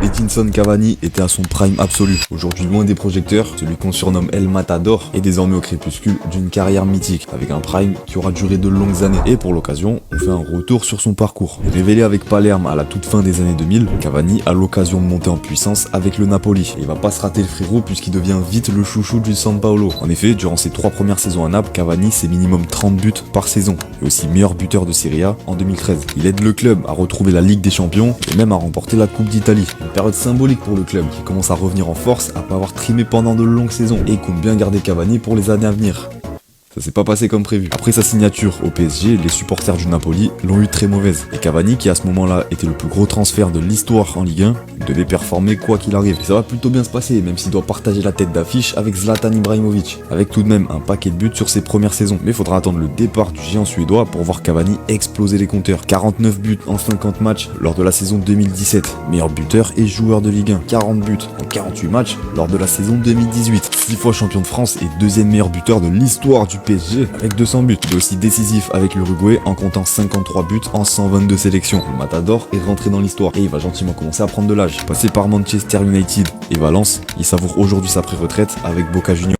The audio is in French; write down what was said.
Edinson Cavani était à son prime absolu. Aujourd'hui loin des projecteurs, celui qu'on surnomme El Matador est désormais au crépuscule d'une carrière mythique, avec un prime qui aura duré de longues années. Et pour l'occasion, on fait un retour sur son parcours. Révélé avec Palerme à la toute fin des années 2000, Cavani a l'occasion de monter en puissance avec le Napoli. Et il va pas se rater le frérot puisqu'il devient vite le chouchou du San Paolo. En effet, durant ses 3 premières saisons à Naples, Cavani c'est minimum 30 buts par saison. Et aussi meilleur buteur de Serie A en 2013. Il aide le club à retrouver la Ligue des Champions et même à remporter la Coupe d'Italie. Une période symbolique pour le club qui commence à revenir en force après avoir trimé pendant de longues saisons et compte bien garder Cavani pour les années à venir. Ça s'est pas passé comme prévu. Après sa signature au PSG, les supporters du Napoli l'ont eu très mauvaise. Et Cavani, qui à ce moment-là était le plus gros transfert de l'histoire en Ligue 1, devait performer quoi qu'il arrive. Et ça va plutôt bien se passer, même s'il doit partager la tête d'affiche avec Zlatan Ibrahimovic, avec tout de même un paquet de buts sur ses premières saisons. Mais il faudra attendre le départ du géant suédois pour voir Cavani exploser les compteurs. 49 buts en 50 matchs lors de la saison 2017. Meilleur buteur et joueur de Ligue 1. 40 buts en 48 matchs lors de la saison 2018. 6 fois champion de France et deuxième meilleur buteur de l'histoire du PSG avec 200 buts. Il est aussi décisif avec l'Uruguay en comptant 53 buts en 122 sélections. Le Matador est rentré dans l'histoire et il va gentiment commencer à prendre de l'âge. Passé par Manchester United et Valence, il savoure aujourd'hui sa pré-retraite avec Boca Juniors.